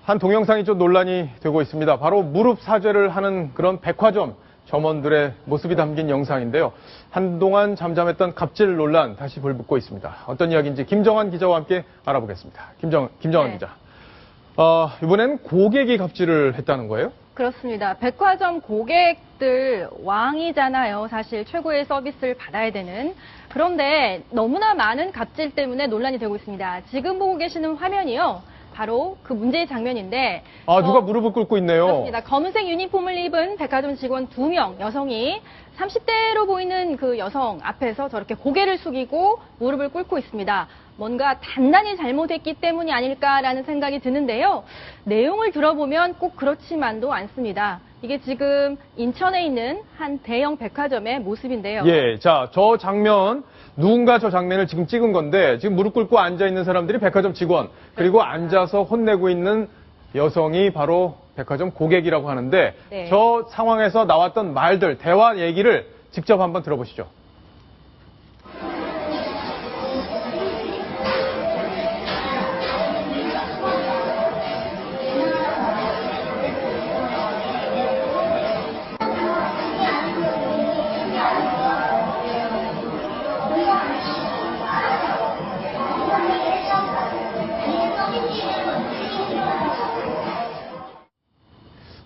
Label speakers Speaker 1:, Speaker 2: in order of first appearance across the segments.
Speaker 1: 한 동영상이 좀 논란이 되고 있습니다. 바로 무릎 사죄를 하는 그런 백화점 점원들의 모습이 담긴 영상인데요. 한동안 잠잠했던 갑질 논란 다시 불붙고 있습니다. 어떤 이야기인지 김정환 기자와 함께 알아보겠습니다. 김정환 기자. 이번엔 고객이 갑질을 했다는 거예요?
Speaker 2: 그렇습니다. 백화점 고객들 왕이잖아요. 사실 최고의 서비스를 받아야 되는. 그런데 너무나 많은 갑질 때문에 논란이 되고 있습니다. 지금 보고 계시는 화면이요. 바로 그 문제의 장면인데.
Speaker 1: 누가 무릎을 꿇고 있네요.
Speaker 2: 그렇습니다. 검은색 유니폼을 입은 백화점 직원 2명 여성이 30대로 보이는 그 여성 앞에서 저렇게 고개를 숙이고 무릎을 꿇고 있습니다. 뭔가 단단히 잘못했기 때문이 아닐까라는 생각이 드는데요. 내용을 들어보면 꼭 그렇지만도 않습니다. 이게 지금 인천에 있는 한 대형 백화점의 모습인데요.
Speaker 1: 예, 자, 누군가 저 장면을 지금 찍은 건데, 지금 무릎 꿇고 앉아있는 사람들이 백화점 직원, 그리고 앉아서 혼내고 있는 여성이 바로 백화점 고객이라고 하는데,
Speaker 2: 네.
Speaker 1: 저 상황에서 나왔던 말들, 대화 얘기를 직접 한번 들어보시죠.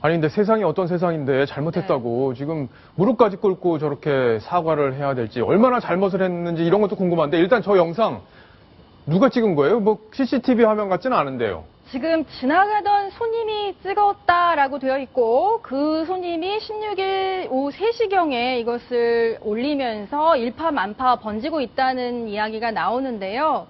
Speaker 1: 아니 근데 세상이 어떤 세상인데 잘못했다고 지금 무릎까지 꿇고 저렇게 사과를 해야 될지 얼마나 잘못을 했는지 이런 것도 궁금한데 일단 저 영상 누가 찍은 거예요? 뭐 CCTV 화면 같지는 않은데요.
Speaker 2: 지금 지나가던 손님이 찍었다라고 되어 있고 그 손님이 16일 오후 3시경에 이것을 올리면서 일파만파 번지고 있다는 이야기가 나오는데요.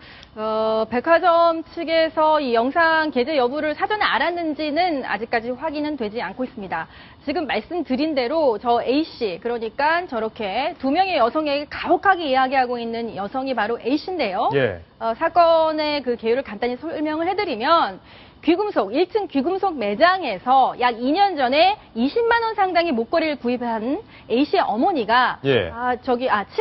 Speaker 2: 백화점 측에서 이 영상 게재 여부를 사전에 알았는지는 아직까지 확인은 되지 않고 있습니다. 지금 말씀드린 대로 저 A씨, 그러니까 저렇게 2명의 여성에게 가혹하게 이야기하고 있는 여성이 바로 A씨인데요.
Speaker 1: 예.
Speaker 2: 사건의 그 개요를 간단히 설명을 해드리면 1층 귀금속 매장에서 약 2년 전에 20만 원 상당의 목걸이를 구입한 A씨의 어머니가 7,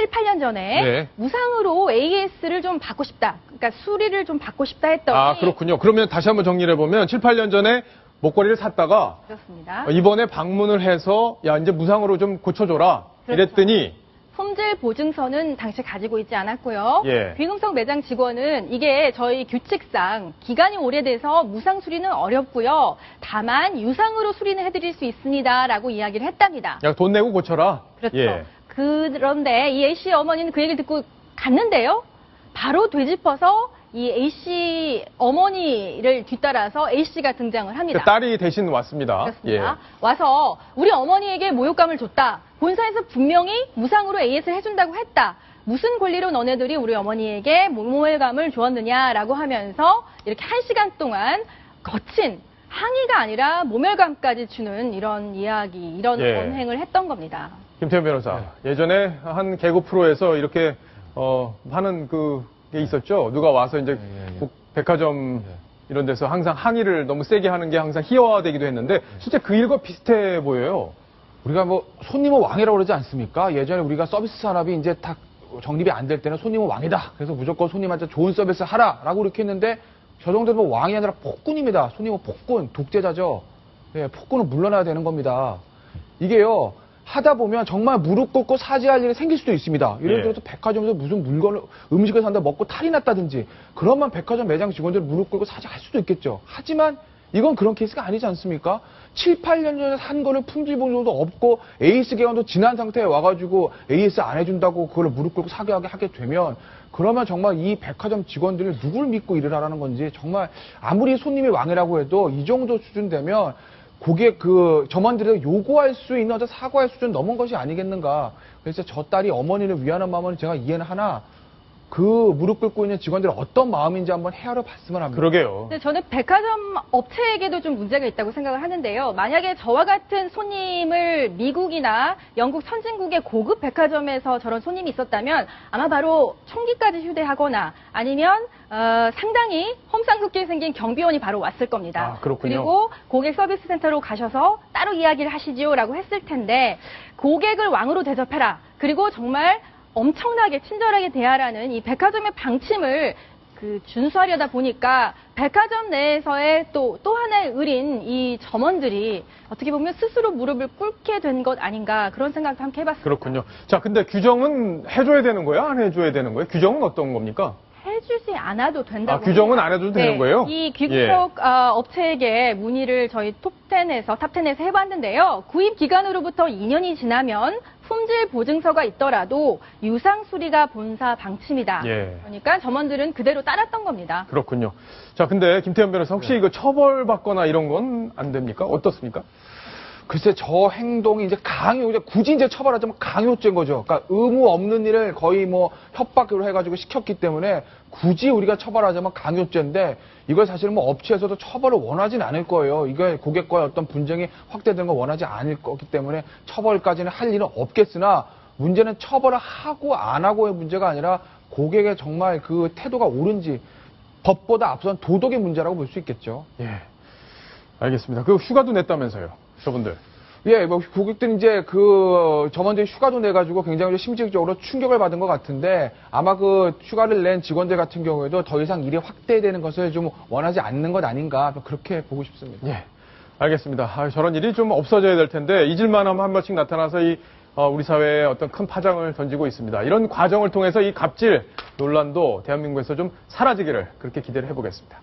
Speaker 2: 8년 전에
Speaker 1: 네.
Speaker 2: 무상으로 AS를 좀 받고 싶다. 그러니까 수리를 좀 받고 싶다 했더니
Speaker 1: 그렇군요. 그러면 다시 한번 정리를 해보면 7, 8년 전에 목걸이를 샀다가
Speaker 2: 그렇습니다.
Speaker 1: 이번에 방문을 해서 야 이제 무상으로 좀 고쳐줘라
Speaker 2: 그렇죠.
Speaker 1: 이랬더니
Speaker 2: 품질 보증서는 당시 가지고 있지 않았고요.
Speaker 1: 예.
Speaker 2: 귀금속 매장 직원은 이게 저희 규칙상 기간이 오래돼서 무상 수리는 어렵고요. 다만 유상으로 수리는 해드릴 수 있습니다라고 이야기를 했답니다.
Speaker 1: 야 돈 내고 고쳐라.
Speaker 2: 그렇죠.
Speaker 1: 예.
Speaker 2: 그런데 이 A씨 어머니는 그 얘기를 듣고 갔는데요. 바로 되짚어서 이 A씨 어머니를 뒤따라서 A씨가 등장을 합니다.
Speaker 1: 딸이 대신 왔습니다.
Speaker 2: 그렇습니다. 와서 우리 어머니에게 모욕감을 줬다. 본사에서 분명히 무상으로 AS를 해준다고 했다. 무슨 권리로 너네들이 우리 어머니에게 모멸감을 주었느냐라고 하면서 이렇게 1시간 동안 거친 항의가 아니라 모멸감까지 주는 이런 이야기, 이런 언행을 했던 겁니다.
Speaker 1: 김태현 변호사, 예전에 한 개그 프로에서 이렇게 하는 게 있었죠. 누가 와서 이제 백화점 이런 데서 항상 항의를 너무 세게 하는 게 항상 희화화되기도 했는데 실제 그 일과 비슷해 보여요.
Speaker 3: 우리가 뭐 손님은 왕이라고 그러지 않습니까? 예전에 우리가 서비스 산업이 이제 다 정립이 안 될 때는 손님은 왕이다. 그래서 무조건 손님한테 좋은 서비스 하라라고 이렇게 했는데 저 정도면 왕이 아니라 폭군입니다. 손님은 폭군, 독재자죠. 네, 폭군은 물러나야 되는 겁니다. 이게요. 하다 보면 정말 무릎 꿇고 사죄할 일이 생길 수도 있습니다. 예를 들어서 백화점에서 무슨 음식을 산다 먹고 탈이 났다든지 그러면 백화점 매장 직원들 무릎 꿇고 사죄할 수도 있겠죠. 하지만 이건 그런 케이스가 아니지 않습니까? 7, 8년 전에 산 거는 품질 보증도 없고 AS 기간도 지난 상태에 와가지고 AS 안 해준다고 그걸 무릎 꿇고 사과하게 하게 되면 그러면 정말 이 백화점 직원들을 누굴 믿고 일을 하라는 건지 정말 아무리 손님이 왕이라고 해도 이 정도 수준 되면 고객 점원들이 요구할 수 있는 어떤 사과의 수준 넘은 것이 아니겠는가. 그래서 저 딸이 어머니를 위하는 마음은 제가 이해는 하나 그 무릎 꿇고 있는 직원들이 어떤 마음인지 한번 헤아려 봤으면 합니다.
Speaker 1: 그러게요.
Speaker 2: 근데 저는 백화점 업체에게도 좀 문제가 있다고 생각을 하는데요. 만약에 저와 같은 손님을 미국이나 영국 선진국의 고급 백화점에서 저런 손님이 있었다면 아마 바로 총기까지 휴대하거나 아니면 상당히 험상궂게 생긴 경비원이 바로 왔을 겁니다.
Speaker 1: 그렇군요.
Speaker 2: 그리고 고객 서비스 센터로 가셔서 따로 이야기를 하시지요라고 했을 텐데 고객을 왕으로 대접해라. 그리고 정말 엄청나게 친절하게 대하라는 이 백화점의 방침을 준수하려다 보니까 백화점 내에서의 또 하나의 을인 이 점원들이 어떻게 보면 스스로 무릎을 꿇게 된 것 아닌가 그런 생각도 함께 해봤습니다.
Speaker 1: 그렇군요. 자, 근데 규정은 해줘야 되는 거예요? 안 해줘야 되는 거예요? 규정은 어떤 겁니까?
Speaker 2: 해주지 않아도 된다고.
Speaker 1: 규정은 안 해줘도 되는 거예요?
Speaker 2: 이 귀국 업체에게 문의를 저희 탑10에서 해봤는데요. 구입 기간으로부터 2년이 지나면 품질 보증서가 있더라도 유상 수리가 본사 방침이다.
Speaker 1: 예.
Speaker 2: 그러니까 점원들은 그대로 따랐던 겁니다.
Speaker 1: 그렇군요. 자, 근데 김태현 변호사 혹시 이거 처벌받거나 이런 건 안 됩니까? 어떻습니까?
Speaker 3: 글쎄 저 행동이 이제 굳이 이제 처벌하자면 강요죄인 거죠. 그러니까 의무 없는 일을 거의 뭐 협박으로 해가지고 시켰기 때문에 굳이 우리가 처벌하자면 강요죄인데 이걸 사실 뭐 업체에서도 처벌을 원하진 않을 거예요. 이게 고객과의 어떤 분쟁이 확대되는 걸 원하지 않을 거기 때문에 처벌까지는 할 일은 없겠으나 문제는 처벌을 하고 안 하고의 문제가 아니라 고객의 정말 그 태도가 옳은지 법보다 앞선 도덕의 문제라고 볼 수 있겠죠.
Speaker 1: 예. 알겠습니다. 그 휴가도 냈다면서요, 저분들.
Speaker 3: 예, 뭐 고객들이 이제 그 점원들이 휴가도 내가지고 굉장히 심리적으로 충격을 받은 것 같은데 아마 그 휴가를 낸 직원들 같은 경우에도 더 이상 일이 확대되는 것을 좀 원하지 않는 것 아닌가 그렇게 보고 싶습니다.
Speaker 1: 예. 알겠습니다. 저런 일이 좀 없어져야 될 텐데 잊을만 하면 한 번씩 나타나서 우리 사회에 어떤 큰 파장을 던지고 있습니다. 이런 과정을 통해서 이 갑질 논란도 대한민국에서 좀 사라지기를 그렇게 기대를 해보겠습니다.